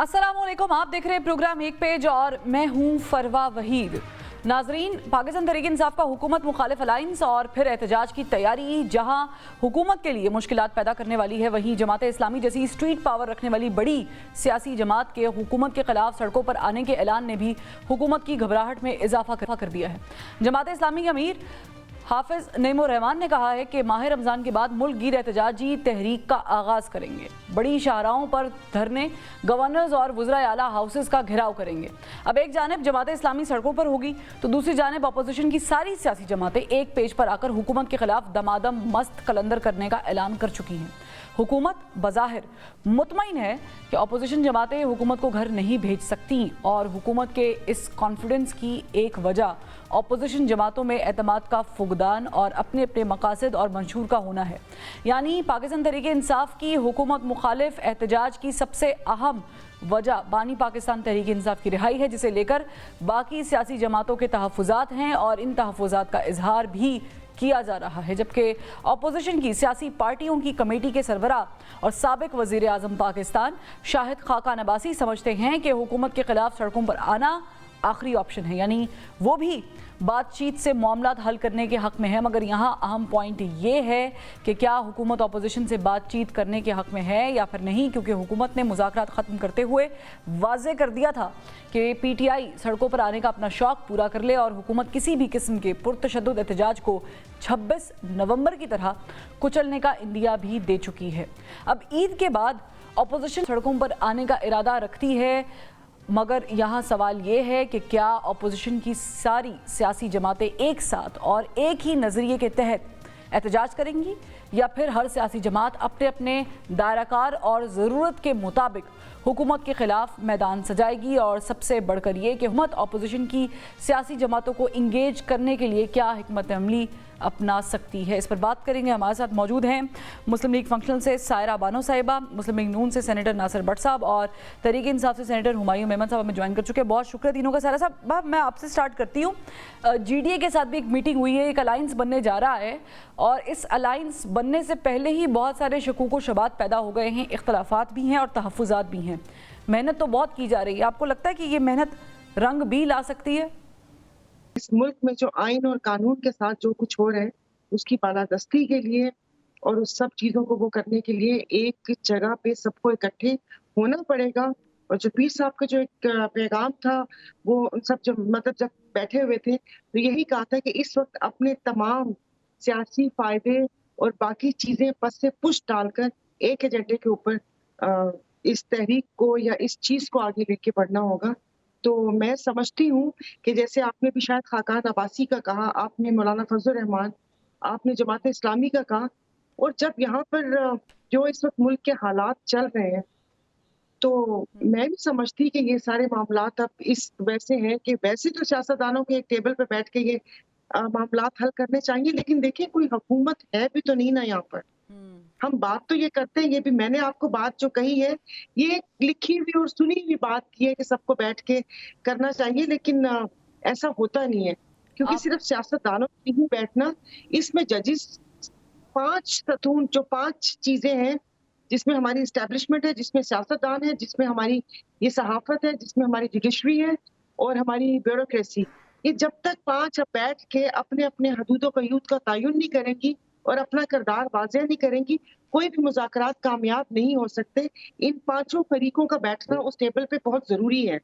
अस्सलामुअलैकुम, आप देख रहे हैं प्रोग्राम एक पेज और मैं हूं फरवा वहीद। नाजरीन, पाकिस्तान तहरीक इंसाफ का हुकूमत मुखालिफ अलायंस और फिर एहतजाज की तैयारी जहां हुकूमत के लिए मुश्किलात पैदा करने वाली है, वहीं जमात इस्लामी जैसी स्ट्रीट पावर रखने वाली बड़ी सियासी जमात के हुकूमत के खिलाफ सड़कों पर आने के ऐलान ने भी हुकूमत की घबराहट में इजाफा कर दिया है। जमात इस्लामी के अमीर हाफिज नईमुर रहमान ने कहा है कि माह रमज़ान के बाद मुल्क गिर एहतजाजी तहरीक का आगाज़ करेंगे। बड़ी शाहराहों पर धरने, गवर्नर्स और वज़रा आला हाउसेस का घेराव करेंगे। अब एक जानिब जमात इस्लामी सड़कों पर होगी तो दूसरी जानिब अपोजिशन की सारी सियासी जमातें एक पेज पर आकर हुकूमत के खिलाफ दमादम मस्त कलंदर करने का ऐलान कर चुकी हैं। हुकूमत बज़ाहिर मुतमईन है कि अपोजिशन जमातें हुकूमत को घर नहीं भेज सकती और हुकूमत के इस कॉन्फिडेंस की एक वजह अपोजिशन जमातों में एतमाद का फुकदान और अपने अपने मकासद और मंशूर का होना है। यानी पाकिस्तान तहरीक इंसाफ की हुकूमत मुखालिफ एहतजाज की सबसे अहम वजह बानी पाकिस्तान तहरीक इंसाफ की रिहाई है, जिसे लेकर बाकी सियासी जमातों के तहफ़्फ़ुज़ात हैं और इन तहफ़्फ़ुज़ात का इजहार भी किया जा रहा है। जबकि अपोजिशन की सियासी पार्टियों की कमेटी के सरबराह और साबिक वज़ीर आज़म पाकिस्तान शाहिद खाकान अब्बासी समझते हैं कि हुकूमत के खिलाफ सड़कों पर आना आखिरी ऑप्शन है, यानी वो भी बातचीत से मामलात हल करने के हक़ में है। मगर यहाँ अहम पॉइंट ये है कि क्या हुकूमत अपोजिशन से बातचीत करने के हक़ में है या फिर नहीं, क्योंकि हुकूमत ने मुज़ाकरात ख़त्म करते हुए वाज़े कर दिया था कि PTI सड़कों पर आने का अपना शौक़ पूरा कर ले और हुकूमत किसी भी किस्म के पुरतशद्दुद एहतजाज को 26 नवंबर की तरह कुचलने का इंदिया भी दे चुकी है। अब ईद के बाद अपोजिशन सड़कों पर आने का इरादा रखती है, मगर यहाँ सवाल ये है कि क्या अपोजिशन की सारी सियासी जमातें एक साथ और एक ही नज़रिए के तहत एहतजाज करेंगी या फिर हर सियासी जमात अपने अपने दायराकार और ज़रूरत के मुताबिक हुकूमत के ख़िलाफ़ मैदान सजाएगी। और सबसे बढ़कर ये कि हुकूमत अपोजिशन की सियासी जमातों को इंगेज करने के लिए क्या हिकमत अमली अपना सकती है, इस पर बात करेंगे। हमारे साथ मौजूद हैं मुस्लिम लीग फंक्शनल से सायरा बानो साहिबा, मुस्लिम लीग नून से सेनेटर नासिर भट्ट साहब और तहरीक इंसाफ से सेनेटर हुमायूं मेमन साहब हमें ज्वाइन कर चुके हैं। बहुत शुक्रिया तीनों का। सायरा साहब, मैं आपसे स्टार्ट करती हूँ। GDA के साथ भी एक मीटिंग हुई है, एक अलायंस बनने जा रहा है और इस अलायंस बनने से पहले ही बहुत सारे शकूक व शुबात पैदा हो गए हैं, इख्तलाफात भी हैं और तहफ़्फ़ुज़ात भी हैं। मेहनत तो बहुत की जा रही है, आपको लगता है कि ये मेहनत रंग भी ला सकती है? इस मुल्क में जो आइन और कानून के साथ जो कुछ हो रहा है उसकी बालादस्ती के लिए और उस सब चीजों को वो करने के लिए एक जगह पे सबको इकट्ठे होना पड़ेगा। और जो पीर साहब का जो एक पैगाम था वो उन सब जब जब बैठे हुए थे तो यही कहा था कि इस वक्त अपने तमाम सियासी फायदे और बाकी चीजें पस से पुश डालकर एक एजेंडे के ऊपर इस तहरीक को या इस चीज को आगे लेके बढ़ना होगा। तो मैं समझती हूँ कि जैसे आपने भी शायद खाकान अब्बासी का कहा, आपने मौलाना फजल रहमान, आपने जमात इस्लामी का कहा, और जब यहाँ पर जो इस वक्त मुल्क के हालात चल रहे हैं तो मैं भी समझती कि ये सारे मामलात अब इस वैसे हैं कि वैसे तो सियासतदानों के एक टेबल पर बैठ के ये मामलात हल करने चाहिए, लेकिन देखिए कोई हुकूमत है भी तो नहीं ना यहाँ पर। हम बात तो ये करते हैं, ये भी मैंने आपको बात जो कही है ये लिखी हुई और सुनी हुई बात की है कि सबको बैठ के करना चाहिए, लेकिन ऐसा होता नहीं है क्योंकि सिर्फ सियासतदानों को नहीं बैठना। इसमें जजिस 5 सतून जो 5 चीजें हैं जिसमें हमारी इस्टेब्लिशमेंट है, जिसमें सियासतदान है, जिसमें हमारी ये सहाफत है, जिसमें हमारी जुडिशरी है और हमारी ब्यूरोक्रेसी, ये जब तक 5 बैठ के अपने अपने हदूदों का यूथ का तयन नहीं करेंगी और अपना किरदार वाज़ेह नहीं करेंगी, कोई भी मुज़ाकरात कामयाब नहीं हो सकते। इन 5 फरीकों का बैठना उस टेबल पे बहुत जरूरी है।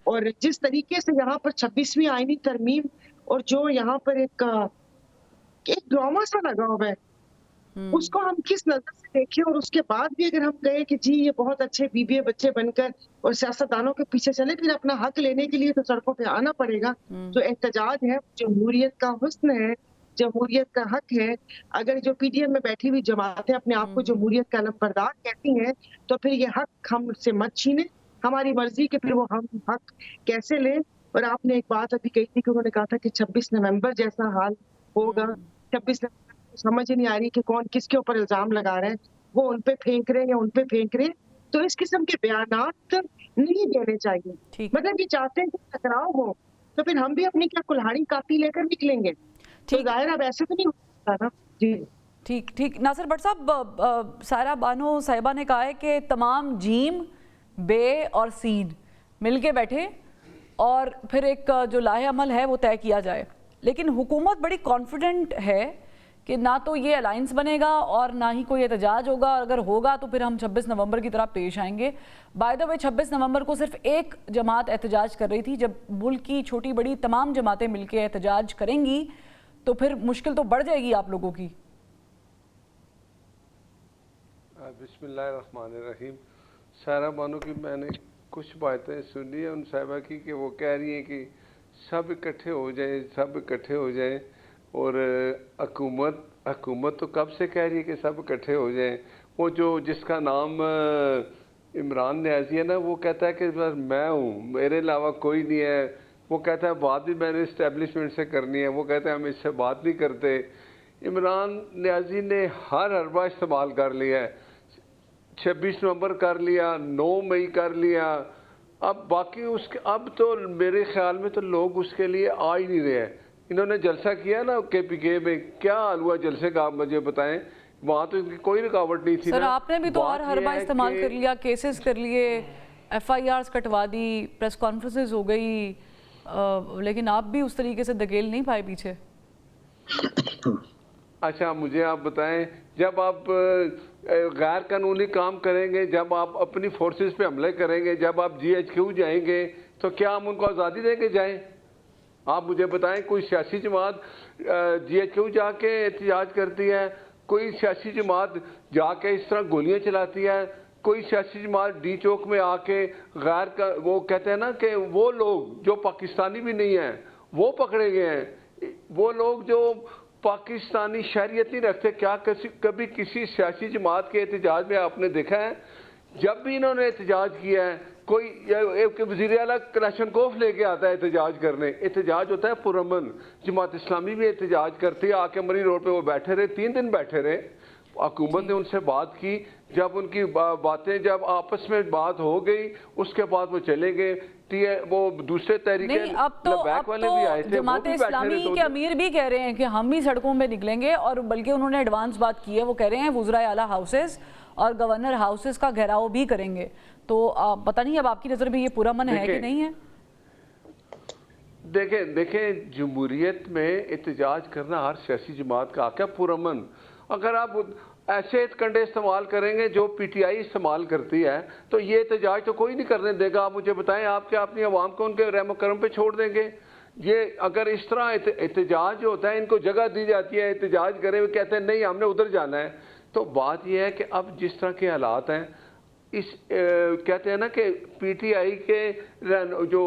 और जिस तरीके से यहाँ पर 26वीं आईनी तरमीम और जो यहाँ पर एक ड्रामा सा लगा हुआ है उसको हम किस नजर से देखें, और उसके बाद भी अगर हम कहें कि जी ये बहुत अच्छे बीबीए बच्चे बनकर और सियासतदानों के पीछे चले, फिर अपना हक लेने के लिए तो सड़कों पे आना पड़ेगा। जो एहतजाज है जमहूरियत का हुस्न है, जमहूरियत का हक है। अगर जो PDM में बैठी हुई जमातें अपने आप को जमहूरियत का अलमबरदार कहती हैं तो फिर ये हक हमसे मत छीने, हमारी मर्जी के फिर वो हम हक कैसे लें। और आपने एक बात अभी कही थी कि उन्होंने कहा था कि 26 नवंबर जैसा हाल होगा। 26 नवंबर समझ ही नहीं आ रही कि कौन किसके ऊपर इल्जाम लगा रहे हैं, वो उन पे फेंक रहे हैं या उन पे फेंक रहे हैं। तो इस किस्म के बयानात नहीं देने चाहिए। मतलब ये चाहते हैं कि टकराव हो तो फिर हम भी अपनी क्या कुल्हाड़ी कापी लेकर निकलेंगे, तो जाहिर अब ऐसे तो नहीं हो सकता ना। जी ठीक। नासिर भट्ट साहब, सायरा बानो साहिबा ने कहा है कि तमाम जीम बे और सीन मिलके बैठे और फिर एक जो लाहे अमल है वो तय किया जाए। लेकिन हुकूमत बड़ी कॉन्फिडेंट है कि ना तो ये अलायंस बनेगा और ना ही कोई एहतजाज होगा, और अगर होगा तो फिर हम 26 नवंबर की तरह पेश आएंगे। बाय द वे 26 नवंबर को सिर्फ एक जमात एहतजाज कर रही थी, जब मुल्क की छोटी बड़ी तमाम जमातें मिलकर एहतजाज करेंगी तो फिर मुश्किल तो बढ़ जाएगी आप लोगों की। बिस्मिल्लाहिर्रहमानिर्रहीम। सारा बानो की मैंने कुछ बातें सुनी है उन साहिबा की कि वो कह रही हैं कि सब इकट्ठे हो जाए, सब इकट्ठे हो जाए, और हुकूमत तो कब से कह रही है कि सब इकट्ठे हो जाए। वो जो जिसका नाम इमरान न्याजी है ना, वो कहता है कि बस मैं हूँ, मेरे अलावा कोई नहीं है। वो कहता है बात भी मैंने इस्टेब्लिशमेंट से करनी है, वो कहते हैं हम इससे बात नहीं करते। इमरान न्याजी ने हर हरबा इस्तेमाल कर लिया है, 26 नवंबर कर लिया, 9 मई कर लिया। अब बाकी उसके अब तो मेरे ख्याल में तो लोग उसके लिए आ ही नहीं रहे हैं। इन्होंने जलसा किया ना KPK में, क्या हाल हुआ जलसे का आप मुझे बताएं। वहाँ तो इनकी कोई रुकावट नहीं थी। सर ना आपने भी तो और हरबा इस्तेमाल कर लिया, केसेस कर लिए, FIRs कटवा दी, प्रेस कॉन्फ्रेंसेस हो गई, लेकिन आप भी उस तरीके से धकेल नहीं पाए पीछे। अच्छा मुझे आप बताएं, जब आप गैर कानूनी काम करेंगे, जब आप अपनी फोर्सेस पे हमले करेंगे, जब आप GHQ जाएंगे, तो क्या हम उनको आज़ादी देंगे जाएं? आप मुझे बताएं, कोई सियासी जमात GHQ जाके एहतजाज करती है, कोई सियासी जमात जाके इस तरह गोलियां चलाती है, कोई सियासी जमात D चौक में आके गैर का वो कहते हैं ना कि वो लोग जो पाकिस्तानी भी नहीं है वो पकड़े गए हैं, वो लोग जो पाकिस्तानी शहरियत नहीं रखते। क्या कभी किसी सियासी जमात के एहतजाज में आपने देखा है? जब भी इन्होंने एहतजाज किया है, कोई एक वज़ीर आला कलाशनकोफ लेके आता है एहतजाज करने। एहतजाज होता है पुरअमन। जमात इस्लामी भी एहतजाज करती है, आके मरी रोड पे वो बैठे रहे, 3 दिन बैठे रहे। हुकूमत ने उनसे बात की, जब उनकी बातें जब आपस में बात हो गई, उसके बाद वो चले गए। वो दूसरे तरीके नहीं, अब तो जमात इस्लामी के अमीर भी कह रहे हैं कि हम भी सड़कों में निकलेंगे, और बल्कि उन्होंने एडवांस बात की है। वो कह रहे हैं वुज़राए आला हाउसेस और गवर्नर हाउसेस का घेराव भी करेंगे। तो पता नहीं अब आपकी नज़र में ये पूरा मन है कि नहीं है? देखें जमहूरियत में एहतजाज करना हर सियासी जमात का हक है, पुरअमन। अगर आप ऐसे कंडे इस्तेमाल करेंगे जो PTI इस्तेमाल करती है, तो ये एहतजाज तो कोई नहीं करने देगा। आप मुझे बताएं, आप क्या अपनी आवाम को उनके रहम करम पे छोड़ देंगे? ये अगर इस तरह एहतजाज जो होता है, इनको जगह दी जाती है, एहतजाज करें, वो कहते हैं नहीं हमने उधर जाना है। तो बात यह है कि अब जिस तरह के हालात हैं, इस कहते हैं ना कि PTI के जो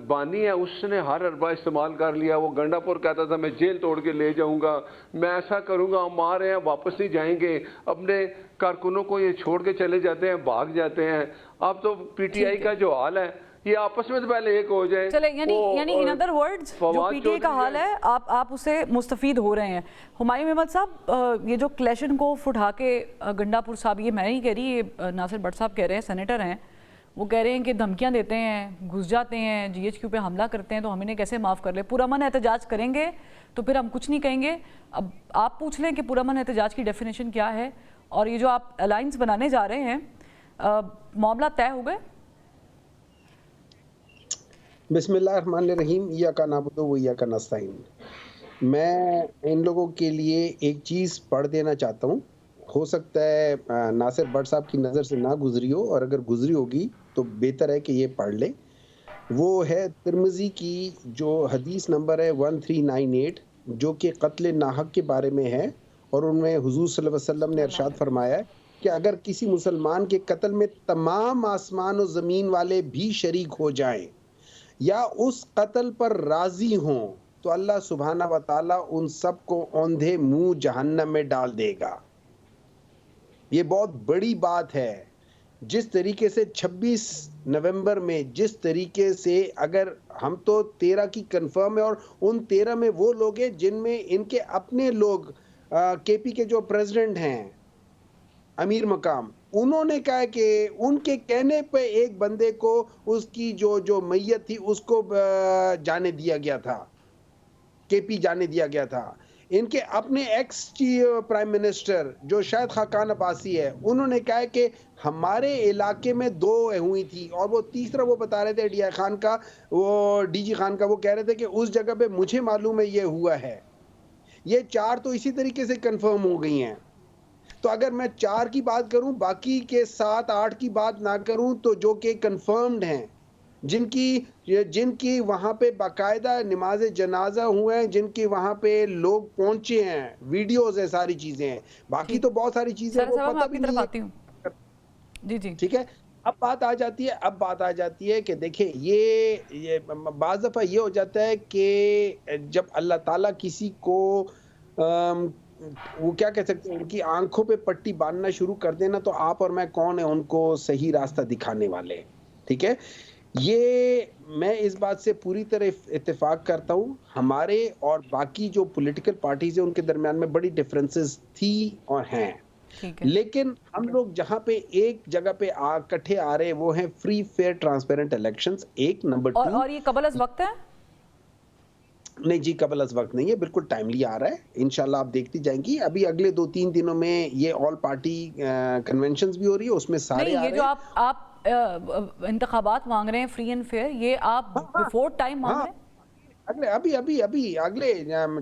बानी है उसने हर अरबा इस्तेमाल कर लिया। वो गंडापुर कहता था मैं जेल तोड़ के ले जाऊंगा, मैं ऐसा करूंगा, हम आ रहे हैं वापस नहीं जाएंगे। अपने कारकुनों को ये छोड़ के चले जाते हैं, भाग जाते हैं। अब तो PTI का जो हाल है, ये आपस में तो पहले एक हो जाए। चले यानी इन अदर वर्ड्स जो PTI का हाल है, आप उससे मुस्तफीद हो रहे हैं। हुमायूं अहमद साहब, ये जो क्लेशनकोफ उठा के गंडापुर साहब, ये मैं नहीं कह रही, ये नासिर भट्ट साहब कह रहे हैं, सेनेटर हैं, वो कह रहे हैं कि धमकियां देते हैं, घुस जाते हैं, GHQ पे हमला करते हैं, तो हम इन्हें कैसे माफ़ कर ले? पुरअमन एहतजाज करेंगे तो फिर हम कुछ नहीं कहेंगे। अब आप पूछ लें कि पुरअमन एहतजाज की डेफिनेशन क्या है, और ये जो आप अलायंस बनाने जा रहे हैं, मामला तय हो गए? बिस्मिल्लाहिर्रहमानिर्रहीम, इय्याका नअबुदु व इय्याका नस्तईन। मैं इन लोगों के लिए एक चीज़ पढ़ देना चाहता हूँ। हो सकता है नासिर भट्ट साहब की नज़र से ना गुजरी हो, और अगर गुजरी होगी तो बेहतर है कि ये पढ़ ले। वो है तिरमिज़ी की जो हदीस नंबर है 1398, जो कि कत्ल नाहक के बारे में है, और उनमें हुजूर सल्लल्लाहु अलैहि वसल्लम ने इरशाद फरमाया है कि अगर किसी मुसलमान के कत्ल में तमाम आसमान और ज़मीन वाले भी शरीक हो जाएं या उस कत्ल पर राजी हों, तो अल्लाह सुब्हाना व तआला उन सब को औंधे मुंह जहन्नम में डाल देगा। ये बहुत बड़ी बात है। जिस तरीके से 26 नवंबर में, जिस तरीके से, अगर हम तो 13 की कंफर्म है, और उन 13 में वो लोग हैं जिनमें इनके अपने लोग, KP के जो प्रेसिडेंट हैं अमीर मकाम, उन्होंने कहा कि उनके कहने पे एक बंदे को उसकी जो मैयत थी उसको जाने दिया गया था, KP जाने दिया गया था। इनके अपने एक्स प्राइम मिनिस्टर जो शायद खाकान अब्बासी है, उन्होंने कहा है कि हमारे इलाके में 2 हुई थी, और वो तीसरा वो बता रहे थे डीआई खान का, वो डीजी खान का, वो कह रहे थे कि उस जगह पे मुझे मालूम है ये हुआ है। ये 4 तो इसी तरीके से कंफर्म हो गई हैं। तो अगर मैं 4 की बात करूं, बाकी के 7-8 की बात ना करूं, तो जो कि कंफर्म्ड हैं, जिनकी वहां पे बाकायदा नमाज जनाजा हुए हैं, जिनके वहां पे लोग पहुंचे हैं, वीडियोस है, सारी चीजें हैं। बाकी तो बहुत सारी चीजें वो पता भी नहीं है। जी जी ठीक है। अब बात आ जाती है कि देखिए ये बाज़ दफ़ा ये हो जाता है कि जब अल्लाह ताला किसी को वो क्या कह सकते हैं, उनकी आंखों पे पट्टी बांधना शुरू कर देना, तो आप और मैं कौन है उनको सही रास्ता दिखाने वाले। ठीक है, ये मैं इस बात से पूरी तरह इत्तेफाक करता हूँ। हमारे और बाकी जो पॉलिटिकल पार्टीज है उनके दरमियान में बड़ी डिफरेंसेस थी और हैं, ठीक है। लेकिन हम लोग जहां पे एक जगह पे इकट्ठे आ रहे हैं वो है फ्री फेयर ट्रांसपेरेंट इलेक्शंस। एक नंबर 2, और ये कबल अज़ वक्त है? नहीं जी, कबल अज़ वक्त नहीं है, बिल्कुल टाइमली आ रहा है। इंशाल्लाह आप देखती जाएंगी, अभी अगले 2-3 दिनों में ये ऑल पार्टी कन्वेंशंस भी हो रही है, उसमें सारे नहीं, आ ये रहे जो हैं। आप इंतखाबात मांग रहे हैं फ्री एंड फेयर, ये आप बिफोर टाइम मांग हाँ, रहे हैं? अभी अगले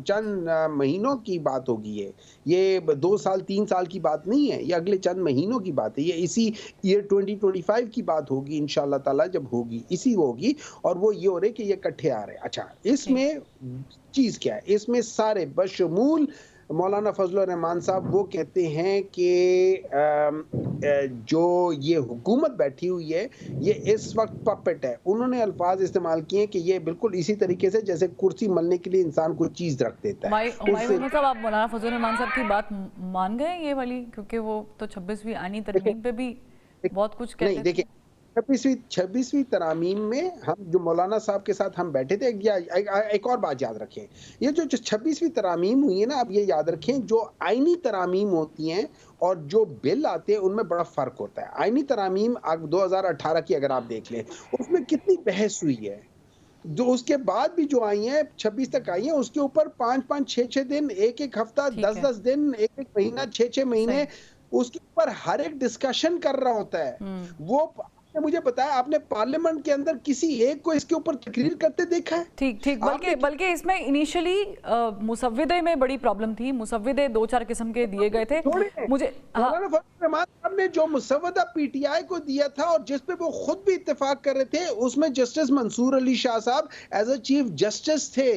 चंद महीनों की बात होगी ये 2 साल 3 साल की बात नहीं है, ये अगले चंद महीनों की बात है। ये इसी ईयर 2025 की बात होगी इंशाल्लाह ताला, जब होगी इसी होगी। और वो ये हो रहे कि ये इकट्ठे आ रहे हैं। अच्छा, इसमें चीज क्या है, इसमें सारे बशमूल मौलाना फजल रहमान साहब वो कहते हैं कि जो ये हुकूमत बैठी हुई है ये इस वक्त पपेट है। उन्होंने अल्फाज इस्तेमाल किए कि ये बिल्कुल इसी तरीके से जैसे कुर्सी मलने के लिए इंसान कोई चीज रख देता है। मतलब आप मौलाना फजल रहमान साहब की बात मान गए ये वाली, क्योंकि वो तो 26वीं आईनी तरमीम पे भी बहुत कुछ कहते नहीं, देखिए 26वीं तरामीम में हम जो मौलाना साहब के साथ हम बैठे थे, एक और बात याद रखें, ये जो 26वीं तरामीम हुई है ना, अब ये याद रखें, जो आईनी तरामीम होती हैं और जो बिल आते हैं उनमें बड़ा फर्क होता है। आईनी तरामीम 2018 की अगर आप देख लें, उसमें कितनी बहस हुई है। जो उसके बाद भी जो आई हैं 26 तक आई हैं, उसके ऊपर 5-5, 6-6 दिन, 1-1 हफ्ता, 10-10 दिन, 1-1 महीना, 6-6 महीने उसके ऊपर हर एक डिस्कशन कर रहा होता है। वो मुझे बताया, आपने पार्लियामेंट के अंदर किसी एक को इसके ऊपर तकरीर करते देखा है? ठीक, बल्कि इसमें इनिशियली मुसव्विदे में बड़ी प्रॉब्लम थी। मुसव्विदे 2-4 किस्म के दिए गए थे। मुझे मौलाना फजल रहमान साहब ने जो मुसव्वदा पीटीआई को दिया था और जिस पे वो खुद भी इत्तेफाक कर रहे थे, उसमें जस्टिस मंसूर अली शाह साहब एज अ चीफ जस्टिस थे।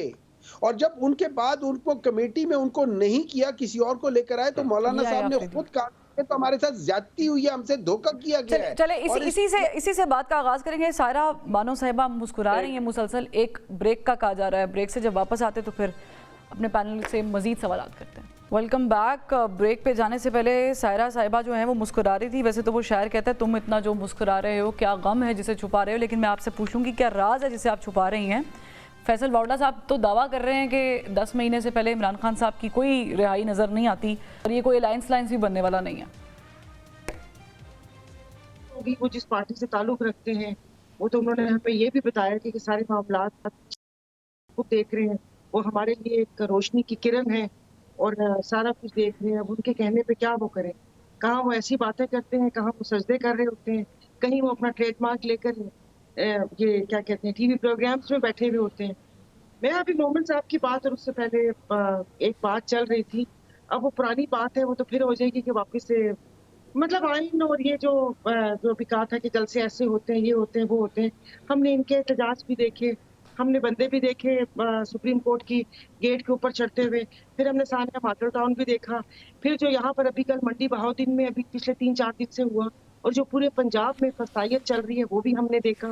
और जब उनके बाद उनको कमेटी में उनको नहीं किया, किसी और को लेकर आए, तो मौलाना साहब ने खुद कहा तो हमारे साथ ज्यादती हुई है, हमसे धोखा किया गया है। चले इसी से बात का आगाज करेंगे। सायरा बानो साहिबा मुस्कुरा रही हैं मुसलसल। एक ब्रेक का कहा जा रहा है, ब्रेक से जब वापस आते तो फिर अपने पैनल से मजीद सवालात करते हैं। Welcome back. ब्रेक पे जाने से पहले सायरा साहिबा जो है वो मुस्कुरा रही थी। वैसे तो वो शायर कहता है तुम इतना जो मुस्कुरा रहे हो, क्या गम है जिसे छुपा रहे हो, लेकिन मैं आपसे पूछूंगी क्या राज है जिसे आप छुपा रही हैं। फैसल वावड़ा साहब तो दावा कर रहे हैं कि 10 महीने से पहले इमरान खान साहब की कोई रिहाई नज़र नहीं आती और ये कोई अलायंस भी बनने वाला नहीं है। वो जिस पार्टी से ताल्लुक रखते हैं, वो तो उन्होंने यहाँ पे ये भी बताया कि सारे मामला वो देख रहे हैं, वो हमारे लिए एक रोशनी की किरण है और सारा कुछ देख रहे हैं। अब उनके कहने पे क्या वो करें, कहाँ वो ऐसी बातें करते हैं, कहाँ वो सजदे कर रहे होते हैं, कहीं वो अपना ट्रेडमार्क लेकर ये क्या कहते हैं टीवी प्रोग्राम्स में बैठे हुए होते हैं। मैं अभी मोहम्मद साहब की बात और उससे पहले एक बात चल रही थी, अब वो पुरानी बात है, वो तो फिर हो जाएगी कि वापस से मतलब आइन और ये जो भी कहा था कि जलसे ऐसे होते हैं, ये होते हैं, वो होते हैं। हमने इनके एहतजाज भी देखे, हमने बंदे भी देखे सुप्रीम कोर्ट की गेट के ऊपर चढ़ते हुए, फिर हमने सानिया मॉडल टाउन भी देखा, फिर जो यहाँ पर अभी कल मंडी बहाउद्दीन में अभी पिछले 3-4 दिन से हुआ, और जो पूरे पंजाब में फसाइयत चल रही है वो भी हमने देखा।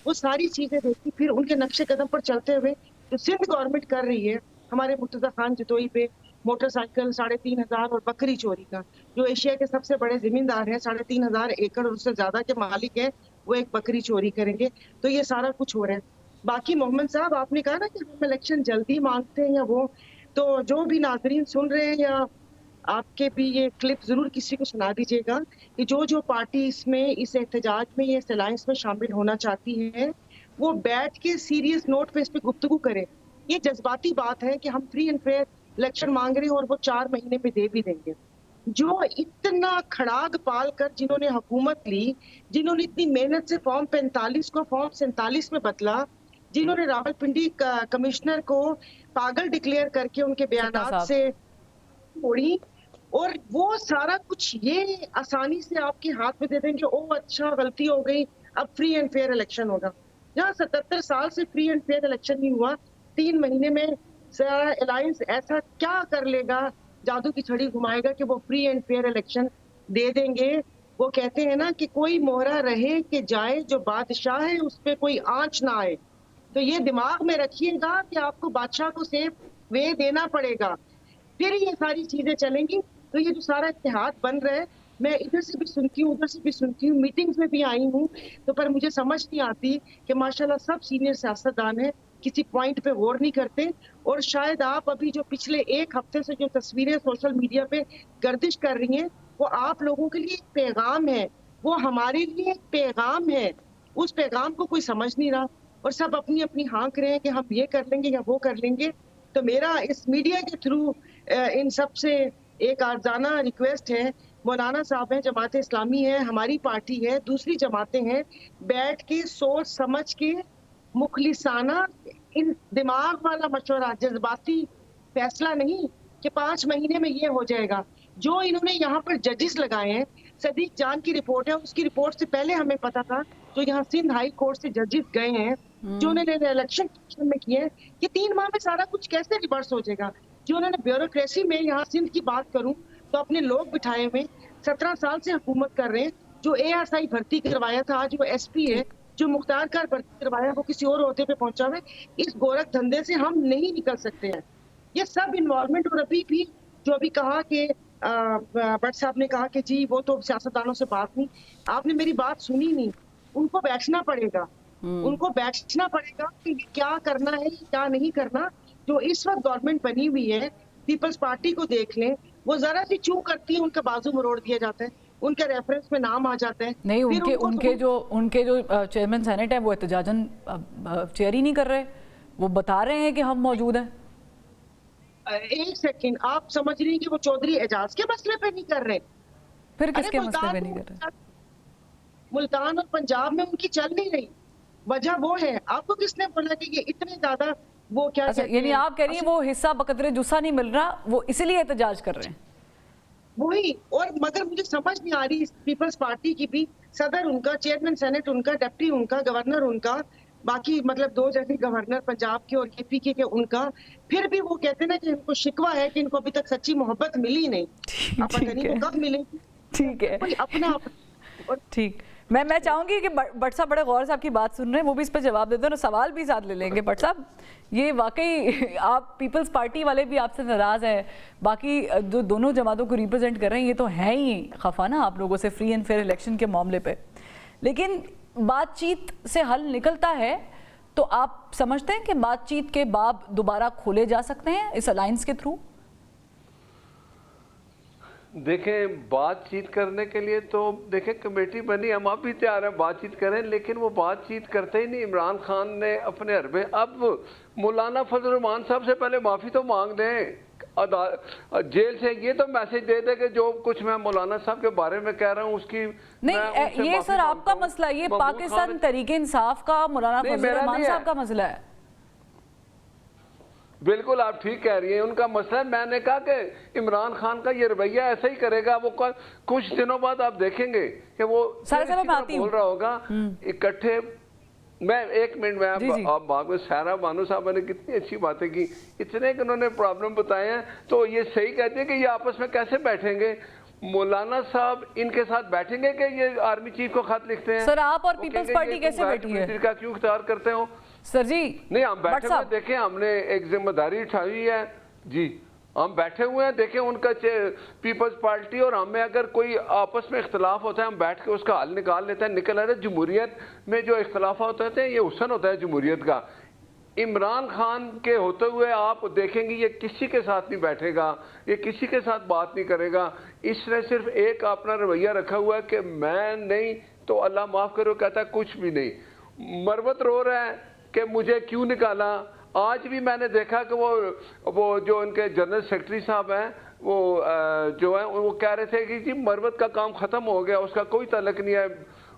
वो सारी चीजें देखी, फिर उनके नक्शे कदम पर चलते हुए जो सिंध गवर्नमेंट कर रही है हमारे मुर्तजा खान जतोई पे मोटरसाइकिल 3,500 और बकरी चोरी का, जो एशिया के सबसे बड़े जिम्मेदार हैं, 3,500 एकड़ और उससे ज्यादा के मालिक है, वो एक बकरी चोरी करेंगे। तो ये सारा कुछ हो रहा है। बाकी मोहम्मद साहब आपने कहा ना कि हम इलेक्शन जल्दी मांगते हैं या वो, तो जो भी नाजरीन सुन रहे हैं या आपके भी ये क्लिप जरूर किसी को सुना दीजिएगा कि जो पार्टी इसमें इस एहतजाज में ये अलायंस में शामिल होना चाहती है वो बैठ के सीरियस नोट पे इस पे गुफ्तगू करे। ये जज्बाती बात है कि हम फ्री एंड फेयर इलेक्शन मांग रहे हैं और वो 4 महीने में दे भी देंगे। जो इतना खड़ाग पाल कर जिन्होंने हुकूमत ली, जिन्होंने इतनी मेहनत से फॉर्म 45 को फॉर्म 47 में बदला, जिन्होंने रावलपिंडी कमिश्नर को पागल डिक्लेयर करके उनके बयानात से छोड़ी, और वो सारा कुछ ये आसानी से आपके हाथ में दे देंगे। ओ अच्छा, गलती हो गई, अब फ्री एंड फेयर इलेक्शन होगा। जहाँ 77 साल से फ्री एंड फेयर इलेक्शन नहीं हुआ, 3 महीने में सारा अलायंस ऐसा क्या कर लेगा, जादू की छड़ी घुमाएगा कि वो free and fair election they देंगे। वो कहते हैं ना कि कोई मोहरा रहे कि जाए, जो बादशाह है उस पे कोई आंच ना आए। तो ये दिमाग में रखिएगा कि आपको बादशाह को सेफ वे देना पड़ेगा, फिर ये सारी चीजें चलेंगी। तो ये जो सारा इत्तेहाद बन रहा है, मैं इधर से भी सुनती हूँ, उधर से भी सुनती हूँ, मीटिंग्स में भी आई हूँ, तो पर मुझे समझ नहीं आती कि माशाल्लाह सब सीनियर सियासतदान हैं, किसी पॉइंट पे गौर नहीं करते। और शायद आप अभी जो पिछले 1 हफ्ते से जो तस्वीरें सोशल मीडिया पे गर्दिश कर रही हैं, वो आप लोगों के लिए एक पैगाम है, वो हमारे लिए एक पैगाम है। उस पैगाम को कोई समझ नहीं रहा और सब अपनी अपनी हाँक रहे हैं कि हम ये कर लेंगे या वो कर लेंगे। तो मेरा इस मीडिया के थ्रू इन सब से एक आर्जाना रिक्वेस्ट है, मौलाना साहब हैं, जमात इस्लामी है, हमारी पार्टी है, दूसरी जमातें हैं, बैठ के सोच समझ के मुखलिसाना इन दिमाग वाला मशवरा, जज्बाती फैसला नहीं कि 5 महीने में ये हो जाएगा। जो इन्होंने यहाँ पर जजेस लगाए हैं, सदीक जान की रिपोर्ट है, उसकी रिपोर्ट से पहले हमें पता था, जो यहाँ सिंध हाई कोर्ट से जजेस गए हैं, जो उन्होंने इलेक्शन में किए हैं, कि 3 माह में सारा कुछ कैसे रिवर्स हो जाएगा। जो उन्होंने ब्यूरोक्रेसी में, यहाँ सिंध की बात करूं तो अपने लोग बिठाए हुए 17 साल से हुकूमत कर रहे हैं। जो ASI भर्ती करवाया था, आज वो SP है, जो मुख्तार कार भर्ती करवाया वो किसी और ओहदे पे पहुंचा हुआ है। इस गोरख धंधे से हम नहीं निकल सकते हैं। ये सब इन्वॉल्वमेंट, और अभी भी जो अभी कहा कि भट्ट साहब ने कहा कि जी वो तो सियासतदानों से बात नहीं, आपने मेरी बात सुनी नहीं। उनको बैठना पड़ेगा, उनको बैठना पड़ेगा कि क्या करना है, क्या नहीं करना। जो इस वक्त गवर्नमेंट बनी हुई है, पीपल्स पार्टी को देख लें, वो जरा सी चूक करती है, उनका बाजू मरोड़ दिया जाता है, उनके रेफरेंस में नाम आ जाता है। नहीं, उनके जो चेयरमैन सेनेट है वो एहतजाजन चेयर ही नहीं कर रहे, वो बता रहे हैं कि हम मौजूद हैं। एक सेकंड, आप समझ रही हैं कि वो चौधरी एजाज के मसले पे नहीं कर रहे, फिर किसके मसले पे नहीं कर रहे? मुल्तान और पंजाब में उनकी चल नहीं रही, वजह वो है। आपको किसने बोला कि ये इतने ज्यादा वो क्या अच्छा, यानी आप कह रही हैं वो हिस्सा बकदरे जुस्सा नहीं मिल रहा, वो इसीलिए एहतजाज कर रहे हैं? वही। और मगर मुझे समझ नहीं आ रही, पीपल्स पार्टी की भी सदर उनका, चेयरमैन सेनेट उनका, डिप्टी उनका, गवर्नर उनका, बाकी मतलब 2 जगह गवर्नर पंजाब के और KPK के उनका, फिर भी वो कहते हैं ना कि इनको शिकवा है कि इनको अभी तक सच्ची मोहब्बत मिली नहीं। अब पता नहीं वो कब मिलेगी। ठीक है, कोई अपना ठीक। मैं चाहूंगी कि भट्ट साहब बड़े गौर से आपकी बात सुन रहे हैं, वो भी इस पर जवाब दे दो ना, सवाल भी साथ ले लेंगे। भट्ट साहब, ये वाकई आप पीपल्स पार्टी वाले भी आपसे नाराज़ हैं, बाकी जो दोनों जमातों को रिप्रेजेंट कर रहे हैं ये तो है ही खफा ना आप लोगों से फ्री एंड फेयर इलेक्शन के मामले पे, लेकिन बातचीत से हल निकलता है तो आप समझते हैं कि बातचीत के बाब दोबारा खोले जा सकते हैं इस अलायंस के थ्रू? देखें, बातचीत करने के लिए तो देखें कमेटी बनी, हम आप भी तैयार हैं बातचीत करें, लेकिन वो बातचीत करते ही नहीं। इमरान खान ने अपने हरबे, अब मौलाना फजल रहमान साहब से पहले माफ़ी तो मांग दें, जेल से ये तो मैसेज दे दे कि जो कुछ मैं मौलाना साहब के बारे में कह रहा हूँ उसकी नहीं, ये सर आपका मसला, ये पाकिस्तान तहरीके इंसाफ का मौलाना फजल रहमान साहब का मसला है। बिल्कुल आप ठीक कह रही हैं, उनका मसला। मैंने कहा कि इमरान खान का ये रवैया ऐसा ही करेगा, वो कुछ दिनों बाद आप देखेंगे कि वो बोल रहा होगा इकट्ठे। मैं 1 मिनट में आप बात में सारा बानो साहब ने कितनी अच्छी बातें की, इतने कि उन्होंने प्रॉब्लम बताए हैं, तो ये सही कहते हैं कि ये आपस में कैसे बैठेंगे। मौलाना साहब इनके साथ बैठेंगे कि ये आर्मी चीफ को खत लिखते हैं? सर आप और पीपल्स पार्टी कैसे बैठी है? का क्यों इख्तियार करते हो सर जी? नहीं, हम बैठे हुए देखें, हमने एक जिम्मेदारी उठाई हुई है जी, हम बैठे हुए हैं, देखें उनका पीपल्स पार्टी और हमें अगर कोई आपस में इख्तलाफ होता है हम बैठ के उसका हल निकाल लेते हैं। निकल रहा है जमहूरियत में जो इख्तलाफ होते हैं ये हुस्न होता है जमहूरियत का। इमरान खान के होते हुए आप देखेंगे ये किसी के साथ नहीं बैठेगा, ये किसी के साथ बात नहीं करेगा। इसने सिर्फ एक अपना रवैया रखा हुआ है कि मैं नहीं तो अल्लाह माफ़ करो, कहता है कुछ भी नहीं। मरवत रो रहा है कि मुझे क्यों निकाला, आज भी मैंने देखा कि वो जो उनके जनरल सेक्रेटरी साहब हैं वो जो है वो कह रहे थे कि जी मरवत का काम खत्म हो गया, उसका कोई तल्लक नहीं है,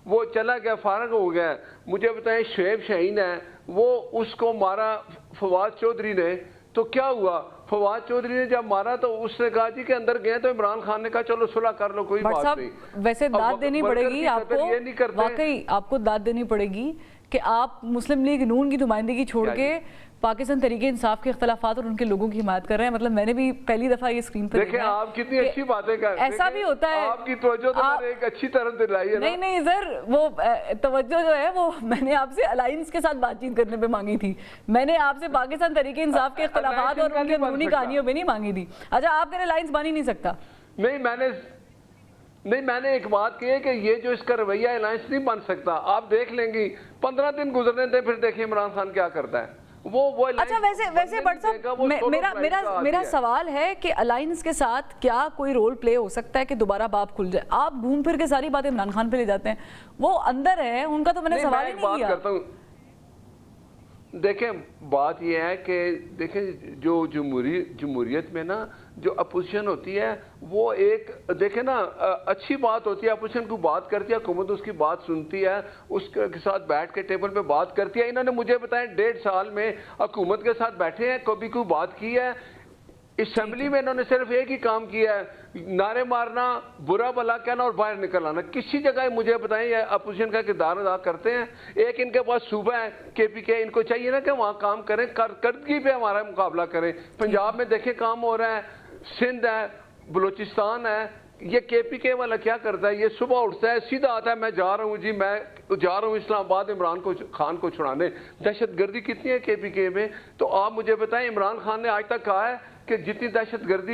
वो चला गया, फारग हो गया। मुझे बताएं शुएब शाहीन है, वो उसको मारा फवाद चौधरी ने, तो क्या हुआ? फवाद चौधरी ने जब मारा तो उसने कहा जी कि अंदर गए, तो इमरान खान ने कहा चलो सुलह कर लो, कोई बात नहीं। वैसे दाद देनी पड़ेगी आपको, ये नहीं करते। वाकई आपको दाद देनी पड़ेगी कि आप मुस्लिम लीग नून की नुमाइंदगी छोड़ के पाकिस्तान तरीके इंसाफ के इख्तलाफात और उनके लोगों की हिमायत कर रहे हैं। मतलब मैंने भी पहली दफा ये स्क्रीन पर देखिए आप कितनी अच्छी बातें कर, ऐसा भी होता है, आपकी तवज्जो तो मैंने एक अच्छी तरफ दिलाई है ना। नहीं सर, वो तवज्जो जो है वो मैंने आपसे अलायंस के साथ बातचीत करने पे मांगी थी, मैंने आपसे पाकिस्तान तरीके इंसाफ के इख्तलाफात और उनके अंदरूनी कहानियों पे नहीं मांगी थी। अच्छा, आप कह रहे अलायंस बन ही नहीं सकता? नहीं, मैंने एक बात की है कि ये जो इसका रवैया अलायंस नहीं बन सकता। आप देख लेंगी 15 दिन गुजरने दें, फिर देखिए इमरान खान क्या करता है। वो अच्छा, वैसे बट साहब मेरा सवाल है कि अलायंस के साथ क्या कोई रोल प्ले हो सकता है कि दोबारा बात खुल जाए? आप घूम फिर के सारी बातें इमरान खान पे ले जाते हैं, वो अंदर है, उनका तो मैंने सवाल ही नहीं किया। देखें बात यह है कि देखें जो जमहूरियत में ना जो अपोजिशन होती है वो एक देखें ना अच्छी बात होती है, अपोजिशन को बात करती है, हुकूमत उसकी बात सुनती है, उसके साथ बैठ के टेबल पे बात करती है। इन्होंने मुझे बताया 1.5 साल में हुकूमत के साथ बैठे हैं, कभी कोई बात की है? असेंबली में इन्होंने सिर्फ एक ही काम किया है, नारे मारना, बुरा भला कहना और बाहर निकल आना। किसी जगह मुझे बताएं ये अपोजिशन का किरदार अदा करते हैं? एक इनके पास सूबा है KPK, इनको चाहिए ना कि वहाँ काम करें, करदगी पे हमारा मुकाबला करें। पंजाब में देखें काम हो रहा है, सिंध है, बलूचिस्तान है, ये KPK वाला क्या करता है? ये सुबह उठता है, सीधा आता है, मैं जा रहा हूँ जी, मैं जा रहा हूँ इस्लामाबाद इमरान खान को छुड़ाने। दहशतगर्दी कितनी है KPK में? तो आप मुझे बताएं, इमरान खान ने आज तक कहा है कि जितनी दहशतगर्दी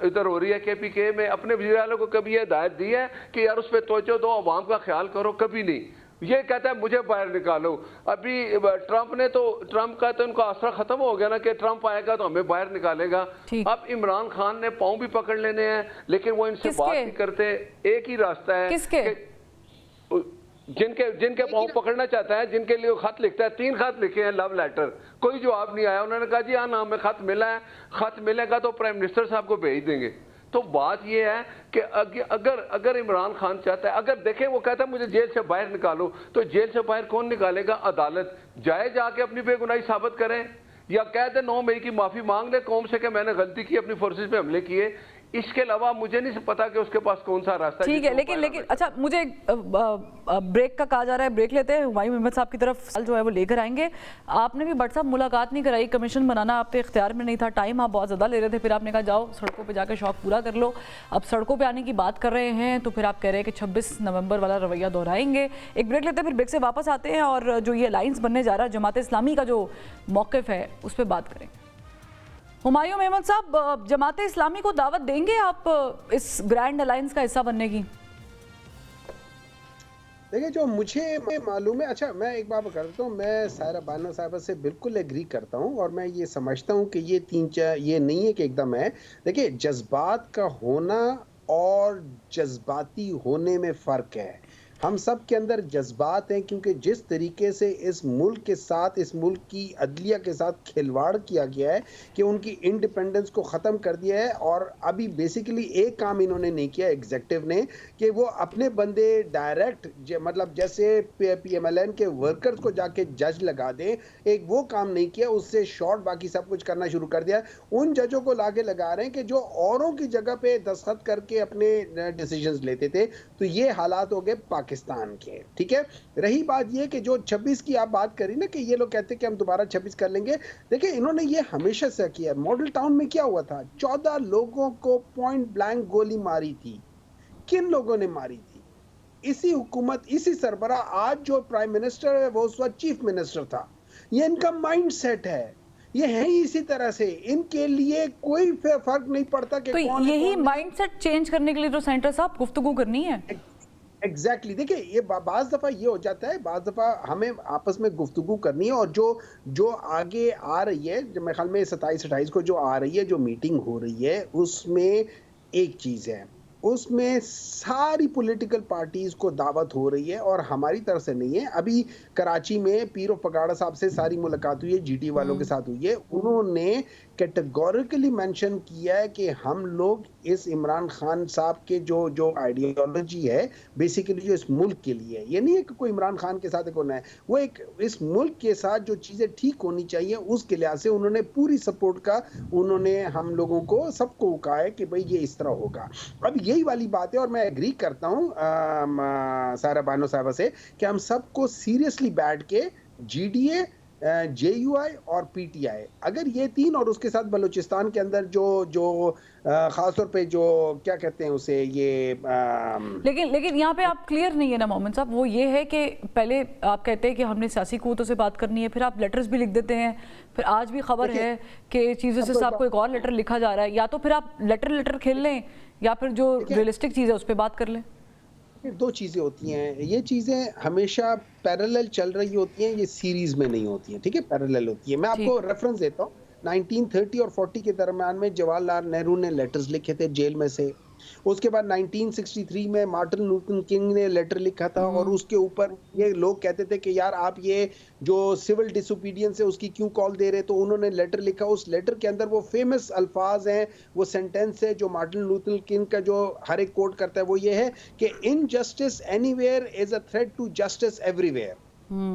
इधर हो रही है KPK में, अपने वज़ीर आला को कभी ये हिदायत दी है कि यार उस पर तवज्जो दो, अवाम का ख्याल करो? कभी नहीं। ये कहता है मुझे बाहर निकालो। अभी ट्रंप का तो उनका आसरा खत्म हो गया ना कि ट्रंप आएगा तो हमें बाहर निकालेगा। अब इमरान खान ने पाँव भी पकड़ लेने हैं, लेकिन वो इनसे बात नहीं करते। एक ही रास्ता है, जिनके पाँव पकड़ना चाहता है, जिनके लिए खत लिखता है, 3 खत लिखे हैं, लव लेटर, कोई जवाब नहीं आया। उन्होंने कहा जी हाँ नाम में खत मिला है, खत मिलेगा तो प्राइम मिनिस्टर साहब को भेज देंगे। तो बात यह है कि अगर इमरान खान चाहता है, अगर देखें वो कहता है मुझे जेल से बाहर निकालो, तो जेल से बाहर कौन निकालेगा? अदालत जाए, जाके अपनी बेगुनाही साबित करें, या कह दे 9 मई की माफी मांग ले कौम से कि मैंने गलती की, अपनी फोर्सेस पे हमले किए। इसके अलावा मुझे नहीं पता कि उसके पास कौन सा रास्ता है। ठीक है, लेकिन अच्छा, मुझे ब्रेक का कहा जा रहा है, ब्रेक लेते हैं। हुमायूं अहमद साहब की तरफ सवाल जो है वो लेकर आएंगे। आपने भी भट्ट साहब मुलाकात नहीं कराई, कमीशन बनाना आपके इख्तियार में नहीं था, टाइम आप बहुत ज़्यादा ले रहे थे, फिर आपने कहा जाओ सड़कों पर जाकर शौक पूरा कर लो। अब सड़कों पर आने की बात कर रहे हैं तो फिर आप कह रहे हैं कि 26 नवंबर वाला रवैया दोहराएंगे। एक ब्रेक लेते हैं, फिर ब्रेक से वापस आते हैं और जो ये अलायंस बनने जा रहा है जमात इस्लामी का जो मौक़िफ़ है उस पर बात करेंगे। हुमायूं अहमद साहब, जमात इस्लामी को दावत देंगे आप इस ग्रैंड अलायंस का हिस्सा बनने की? देखिए जो मुझे मालूम है, अच्छा मैं एक बात करता हूँ, मैं सायरा बानो साहब से बिल्कुल एग्री करता हूँ और मैं ये समझता हूँ कि ये नहीं है कि एकदम है। देखिए जज्बात का होना और जज्बाती होने में फ़र्क है। हम सब के अंदर जज्बात हैं, क्योंकि जिस तरीके से इस मुल्क के साथ, इस मुल्क की अदलिया के साथ खिलवाड़ किया गया है कि उनकी इंडिपेंडेंस को ख़त्म कर दिया है। और अभी बेसिकली एक काम इन्होंने नहीं किया एग्जेक्टिव ने, कि वो अपने बंदे डायरेक्ट मतलब जैसे PMLN के वर्कर्स को जाके जज लगा दें, एक वो काम नहीं किया, उससे शॉर्ट बाकी सब कुछ करना शुरू कर दिया। उन जजों को लाके लगा रहे हैं कि जो औरों की जगह पे दस्तखत करके अपने डिसीजंस लेते थे। तो ये हालात हो गए पाकिस्तान के। ठीक है, रही बात ये कि जो 26 की आप बात करी ना कि ये लोग कहते हैं कि हम दोबारा 26 कर लेंगे, देखिए इन्होंने ये हमेशा से किया। मॉडल टाउन में क्या हुआ था, 14 लोगों को पॉइंट ब्लैंक गोली मारी थी। किन लोगों ने मारी थी? इसी हुकूमत, इसी सरबरा। आज जो प्राइम मिनिस्टर है वो उस वक्त चीफ मिनिस्टर था। ये इनका माइंड सेट है, ये है ही इसी तरह से, इनके लिए कोई फर्क नहीं पड़ता कि तो कौन यही माइंडसेट चेंज करने के लिए तो सेंटर साहब गुफ्तगू करनी है। एग्जैक्टली देखिए ये बाज़ दफ़ा ये हो जाता है, बाज़ दफ़ा हमें आपस में गुफ्तगू करनी है। और जो आगे आ रही है, जो मेरे ख्याल में 27-28 को जो आ रही है, जो मीटिंग हो रही है, उसमें एक चीज़ है उसमें सारी पॉलिटिकल पार्टीज को दावत हो रही है और हमारी तरफ से नहीं है। अभी कराची में पीर पगाड़ा साहब से सारी मुलाकात हुई है, जीटी वालों के साथ हुई है। उन्होंने कैटेगोरिकली मेंशन किया है कि हम लोग इस इमरान खान साहब के जो आइडियोलॉजी है बेसिकली जो इस मुल्क के लिए है, ये नहीं है कि कोई इमरान खान के साथ होना है, वो एक इस मुल्क के साथ जो चीजें ठीक होनी चाहिए उसके लिहाज से उन्होंने पूरी सपोर्ट का उन्होंने हम लोगों को सबको कहा है कि भाई ये इस तरह होगा। अब यही वाली बात है और मैं एग्री करता हूँ सारा बानो साहबा से कि हम सबको सीरियसली बैठ के जीडीए, जेयूआई और पीटीआई, अगर ये तीन और उसके साथ बलूचिस्तान के अंदर जो खास तौर पे जो क्या कहते हैं उसे ये लेकिन यहाँ पे आप क्लियर नहीं है ना मोहम्मद साहब। वो ये है कि पहले आप कहते हैं कि हमने सियासी क़ुव्वतों से बात करनी है, फिर आप लेटर्स भी लिख देते हैं, फिर आज भी खबर है कि चीफ जस्टिस साहब को एक और लेटर लिखा जा रहा है। या तो फिर आप लेटर खेल लें या फिर जो रियलिस्टिक चीज़ है उस पर बात कर लें। दो चीजें होती हैं, ये चीजें हमेशा पैरेलल चल रही होती हैं, ये सीरीज में नहीं होती हैं, ठीक है, पैरेलल होती है। मैं आपको रेफरेंस देता हूँ, 1930 और 40 के दरम्यान में जवाहरलाल नेहरू ने लेटर्स लिखे थे जेल में से। उसके बाद 1963 में मार्टिन लूथर किंग ने लेटर लिखा था और उसके ऊपर ये लोग कहते थे कि यार आप ये जो सिविल डिसोबीडियंस है उसकी क्यों कॉल दे रहे, तो उन्होंने लेटर लिखा। उस लेटर के अंदर वो फेमस अल्फाज हैं, वो सेंटेंस है जो मार्टिन लूथर किंग का जो हर एक कोट करता है, वो ये है कि injustice anywhere is a threat to justice everywhere.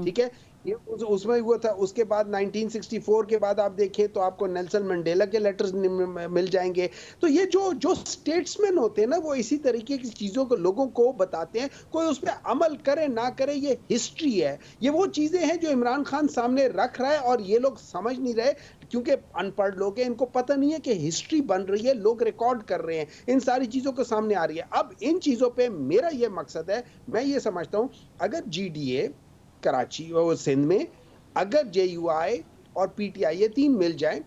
ठीक है, ये उसमें हुआ था। उसके बाद 1964 के बाद आप देखें तो आपको नेल्सन मंडेला के लेटर्स मिल जाएंगे। तो ये जो स्टेट्समैन होते हैं ना, वो इसी तरीके की चीजों को लोगों को बताते हैं, कोई उस पर अमल करे ना करे, ये हिस्ट्री है। ये वो चीजें हैं जो इमरान खान सामने रख रहा है और ये लोग समझ नहीं रहे क्योंकि अनपढ़ लोग हैं, इनको पता नहीं है कि हिस्ट्री बन रही है, लोग रिकॉर्ड कर रहे हैं, इन सारी चीजों को सामने आ रही है। अब इन चीजों पे मेरा ये मकसद है, मैं ये समझता हूं अगर जीडीए कराची और सिंध में, अगर जेयूआई और पीटीआई ये तीन मिल जाए,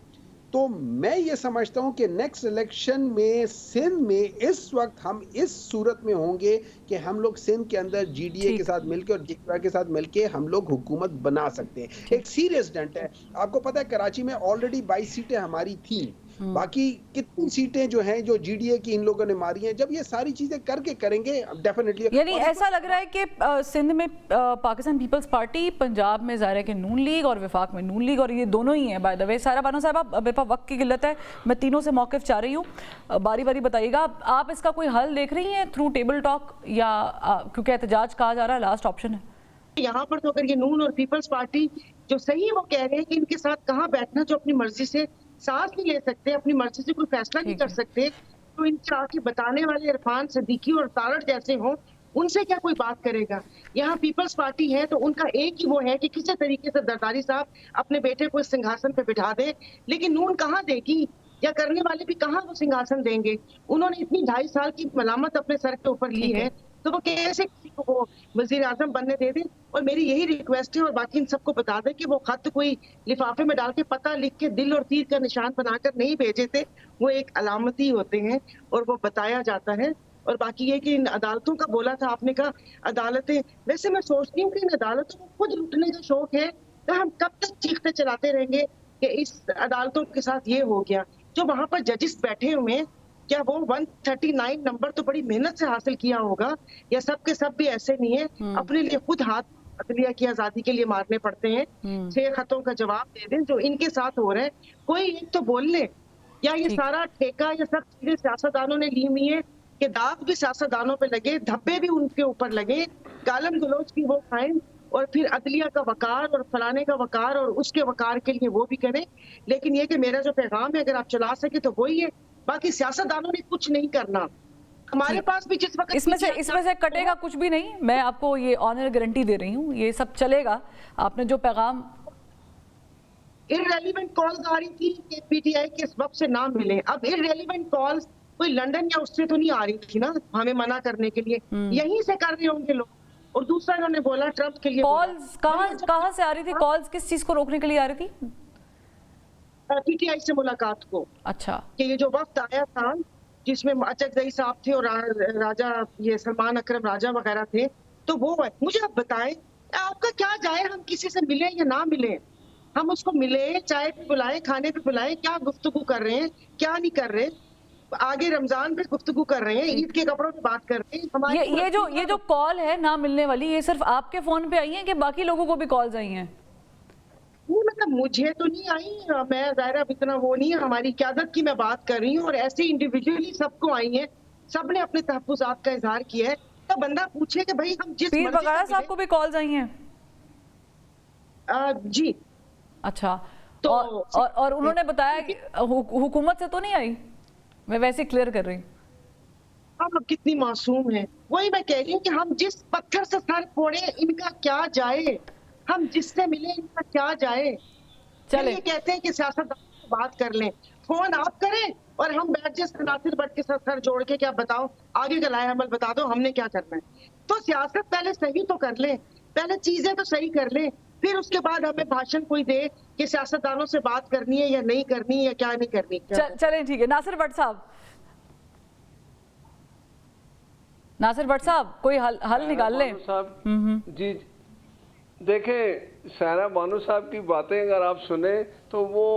तो मैं ये समझता हूं कि नेक्स्ट इलेक्शन में सिंध में इस वक्त हम इस सूरत में होंगे कि हम लोग सिंध के अंदर जीडीए के साथ मिलके और जेयूआई के साथ मिलके हम लोग हुकूमत बना सकते हैं। एक सीरियस डेंट है। आपको पता है कराची में ऑलरेडी 22 सीटें हमारी थी, बाकी कितनी सीटें जो हैं जो जीडीए की इन लोगों ने मारी हैं। जब ये सारी चीजें करके करेंगे डेफिनेटली, यानी ऐसा लग रहा है कि सिंध में पाकिस्तान पीपल्स पार्टी, पंजाब में ज़ाहिर है कि नून लीग और विफाक में नून लीग, और ये दोनों ही हैं। बाय द वे सारा बानो साहब, अब वक्त की किल्लत है, मैं तीनों से मौक़िफ़ चाह रही हूँ, बारी बारी बताइएगा आप इसका कोई हल देख रही हैं थ्रू टेबल टॉक, या क्योंकि एहतजाज कहा जा रहा है लास्ट ऑप्शन है? यहाँ पर तो अगर ये नून और पीपल्स पार्टी जो सही वो कह रहे हैं कि इनके साथ कहाँ बैठना, जो अपनी मर्जी से सांस नहीं ले सकते, अपनी मर्जी से कोई फैसला नहीं कर सकते, तो इनके आके बताने वाले इरफान सिद्दीकी और तारड़ जैसे हों, उनसे क्या कोई बात करेगा। यहाँ पीपल्स पार्टी है तो उनका एक ही वो है कि किसी तरीके से जरदारी साहब अपने बेटे को इस सिंहासन पे बिठा दे, लेकिन नून कहाँ देगी, या करने वाले भी कहाँ वो सिंहासन देंगे। उन्होंने इतनी 2.5 साल की मलामत अपने सर के ऊपर ली है, तो वो कैसे किसी को वो वजीर आजम बनने दे दे। और मेरी यही रिक्वेस्ट है, और बाकी इन सबको बता दें कि वो खत कोई लिफाफे में डाल के पता लिख के दिल और तीर का निशान बनाकर नहीं भेजे थे, वो एक अलामती होते हैं और वो बताया जाता है। और बाकी ये कि इन अदालतों का बोला था आपने, कहा अदालतें, वैसे मैं सोचती हूँ कि इन अदालतों को खुद लूटने का शौक है, तो हम कब तक चीखते चलाते रहेंगे कि इस अदालतों के साथ ये हो गया। जो वहां पर जजेस बैठे हुए हैं, क्या वो 139 नंबर तो बड़ी मेहनत से हासिल किया होगा, या सब के सब भी ऐसे नहीं है, अपने लिए खुद हाथ अदलिया की आजादी के लिए मारने पड़ते हैं। 6 खतों का जवाब दे दें जो इनके साथ हो रहे हैं, कोई एक तो बोल ले, या ये सारा ठेका ये सब चीजें सियासतदानों ने ली हुई है कि दाग भी सियासतदानों पे लगे, धब्बे भी उनके ऊपर लगे, गालम गलोच की वो खाएं, और फिर अदलिया का वकार और फलाने का वकार और उसके वकार के लिए वो भी करें। लेकिन ये कि मेरा जो पैगाम है अगर आप चला सके तो वही है, बाकी सियासतदानों ने कुछ नहीं करना। हमारे पास भी जिस वक्त इसमें से कटेगा कुछ भी नहीं, मैं आपको ये ऑनर गारंटी दे रही हूँ, ये सब चलेगा। आपने जो पैगाम, इररेलेवेंट कॉल्स आ रही थी कि पीटीआई के सबब से ना मिले, अब इररेलेवेंट कॉल्स कोई लंदन या उससे तो नहीं आ रही थी ना हमें मना करने के लिए, यहीं से कर रहे होंगे लोग। और दूसरा इन्होंने बोला ट्रम्प के लिए, कॉल्स कहाँ से आ रही थी? कॉल्स किस चीज को रोकने के लिए आ रही थी? पीटीआई से मुलाकात को। अच्छा, कि ये जो वक्त आया था जिसमें अचकजई साहब थे और राजा ये सलमान अकरम राजा वगैरह थे, तो वो है। मुझे आप बताएं, आपका क्या जाए हम किसी से मिले या ना मिले, हम उसको मिले, चाय पे बुलाएं, खाने पे बुलाएं, क्या गुफ्तगू कर रहे हैं, क्या नहीं कर रहे। आगे रमजान पे गुफ्तगू कर रहे हैं, ईद के कपड़ों पे बात कर रहे हैं। हमारी ये जो कॉल है ना मिलने वाली, ये सिर्फ आपके फोन पे आई है कि बाकी लोगों को भी कॉल्स आई हैं? नहीं, मतलब मुझे तो नहीं आई, मैं ज़ाहिर इतना वो नहीं है, हमारी क़यादत की मैं बात कर रही हूँ, और ऐसे इंडिविजुअली सबको आई है, सबने अपने तहफ़्फ़ुज़ात का इजहार किया है। तो बंदा पूछे कि भाई हम जिस पीर बगाड़ा साहब को भी कॉल्स आई हैं? जी। अच्छा, तो और उन्होंने बताया कि हुकूमत से तो नहीं आई? मैं वैसे क्लियर कर रही हूँ। अब कितनी मासूम है, वही मैं कह रही हूँ कि हम जिस पत्थर से सर फोड़े इनका क्या जाए, हम जिससे मिले इनका क्या जाए। चले, ये कहते हैं कि सियासतदान से बात कर लें, फोन आप करें और हम बैठ जाए नासिर भट्ट के साथ सर जोड़ के, क्या बताओ आगे का लाए अमल बता दो, हमने क्या करना है। तो सियासत पहले सही तो कर ले, पहले चीजें तो सही कर ले, फिर उसके बाद हमें भाषण कोई दे कि सियासतदानों से बात करनी है या नहीं करनी या क्या नहीं करनी। चलें ठीक है। नासिर भट्ट साहब, नासिर भट्ट साहब कोई हल निकाल लें। जी देखें, सायरा बानो साहब की बातें अगर आप सुने तो वो,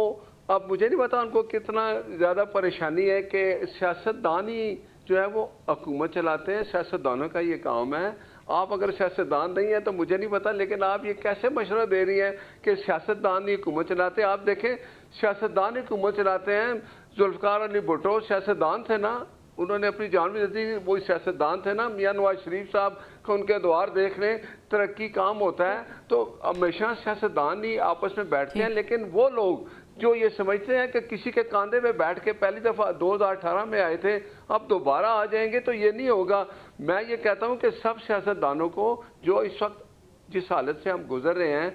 अब मुझे नहीं पता उनको कितना ज़्यादा परेशानी है कि सियासतदान ही जो है वो हुकूमत चलाते हैं, सियासतदानों का ये काम है। आप अगर सियासतदान नहीं है तो मुझे नहीं पता, लेकिन आप ये कैसे मशवरा दे रही हैं कि सियासतदान ही हुकूमत चलाते हैं। आप देखें, सियासतदान ही हुकूमत चलाते हैं। जुल्फ़िकार अली भुट्टो सियासतदान थे ना, उन्होंने अपनी जान भी दी थी, वो सियासतदान थे ना। मियां नवाज शरीफ साहब को उनके द्वार देख लें, तरक्की काम होता है तो हमेशा सियासतदान ही आपस में बैठते हैं। लेकिन वो लोग जो ये समझते हैं कि किसी के कांधे में बैठ के पहली दफ़ा 2018 में आए थे, अब दोबारा आ जाएंगे, तो ये नहीं होगा। मैं ये कहता हूँ कि सब सियासतदानों को जो इस वक्त जिस हालत से हम गुजर रहे हैं,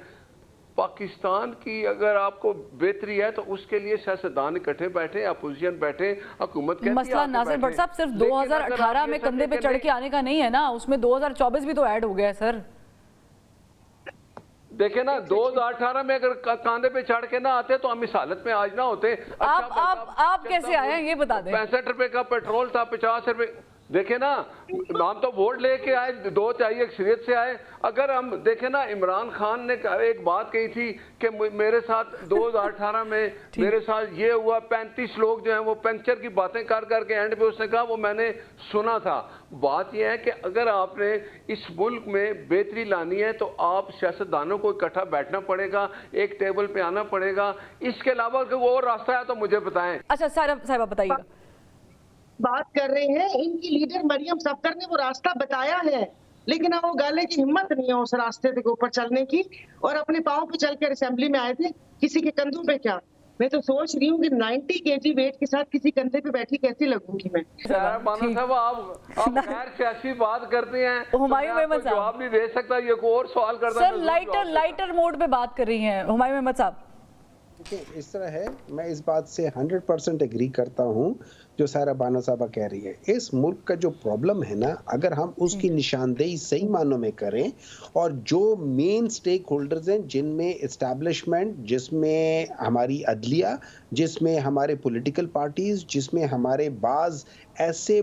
पाकिस्तान की अगर आपको बेहतरी है तो उसके लिए सियासतदान इकट्ठे बैठे, अपोजिशन बैठे, हुकूमत कहती है मसला नासिर भट्ट साहब सिर्फ 2018 में कंधे पे चढ़ के आने का नहीं है ना, उसमें 2024 भी तो ऐड हो गया है सर। देखे ना, 2018 में अगर कांधे पे चढ़ के ना आते तो हम इस हालत में आज ना होते। आप कैसे आए हैं ये बता दें। 65 रुपए का पेट्रोल था, 50 रुपए। देखे ना, हम तो वोट लेके आए, 2 चाहिए अक्सरियत से आए। अगर हम देखे ना, इमरान खान ने एक बात कही थी कि मेरे साथ 2018 में मेरे साथ ये हुआ, 35 लोग जो हैं वो पंचर की बातें कर करके एंड पे उसने कहा वो मैंने सुना था। बात यह है कि अगर आपने इस मुल्क में बेहतरी लानी है तो आप सियासतदानों को इकट्ठा बैठना पड़ेगा, एक टेबल पे आना पड़ेगा। इसके अलावा कोई और रास्ता है तो मुझे बताएं। अच्छा साहिबा बताइएगा। बात कर रहे हैं, इनकी लीडर मरियम सफदर ने वो रास्ता बताया है, लेकिन अब वो गाले की हिम्मत नहीं है उस रास्ते के ऊपर चलने की, और अपने पाँव पे चलकर असेंबली में आए थे, किसी के कंधों पे क्या। मैं तो सोच रही हूँ कि 90 kg वेट के साथ किसी कंधे पे बैठी कैसी लगूंगी मैं। बानो साहब, आप खैर सियासी बात करते हैं, हुमायूं अहमद साहब जवाब नहीं दे सकता, ये कोई और सवाल करता है। सर लाइटर मोड पे बात कर रही हैं हुमायूं अहमद साहब। इस तरह है, मैं इस बात से 100% एग्री करता हूँ जो सायरा बानो साहबा कह रही है। इस मुल्क का जो प्रॉब्लम है ना, अगर हम उसकी निशानदेही सही मानों में करें, और जो मेन स्टेक होल्डर्स हैं जिनमें एस्टैब्लिशमेंट, जिसमें हमारी अदलिया, जिसमें हमारे पॉलिटिकल पार्टीज, जिसमें हमारे बाज ऐसे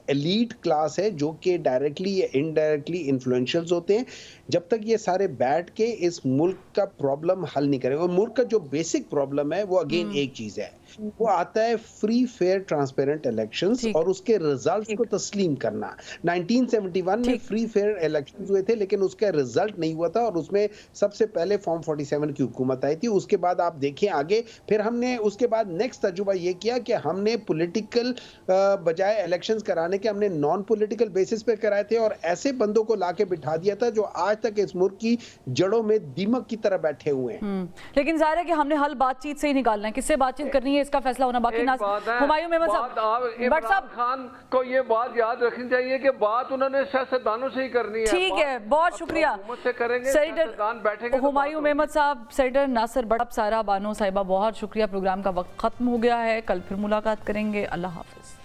एलीट क्लास है जो कि डायरेक्टली या इनडायरेक्टली इन्फ्लुएंशियल्स होते हैं, जब तक ये सारे बैठ के इस मुल्क का प्रॉब्लम हल नहीं करेंगे। और मुल्क का जो बेसिक प्रॉब्लम है वो अगेन एक चीज है, वो आता है फ्री फेयर ट्रांसपेरेंट इलेक्शंस और उसके रिजल्ट्स को तस्लीम करना। 1971 में फ्री फेयर इलेक्शंस हुए थे, लेकिन उसका रिजल्ट नहीं हुआ था, और उसमें सबसे पहले फॉर्म 47 की हुकूमत आई थी। उसके बाद आप देखें आगे, फिर हमने उसके बाद नेक्स्ट तजुर्बा ये किया कि हमने पॉलिटिकल बजाय इलेक्शंस कराने के हमने नॉन पॉलिटिकल बेसिस पे कराए थे, और ऐसे बंदों को लाके बिठा दिया था जो आज तक इस मुल्क की जड़ों में दीमक की तरह बैठे हुए हैं। लेकिन जाहिर है कि हमने हल बातचीत से ही निकालना है, किससे बातचीत करनी है इसका फैसला होना बाकी। हुमायूं अहमद साहब, इमरान खान को ये बात याद रखनी चाहिए कि बात उन्होंने सियासतदानों से ही करनी है। ठीक है, बहुत शुक्रिया सेनेटर हुमायूं अहमद साहब, सेनेटर नासिर भट्ट, सायरा बानो साहिबा, बहुत शुक्रिया। प्रोग्राम का वक्त खत्म हो गया है, कल फिर मुलाकात करेंगे। अल्लाह हाफिज।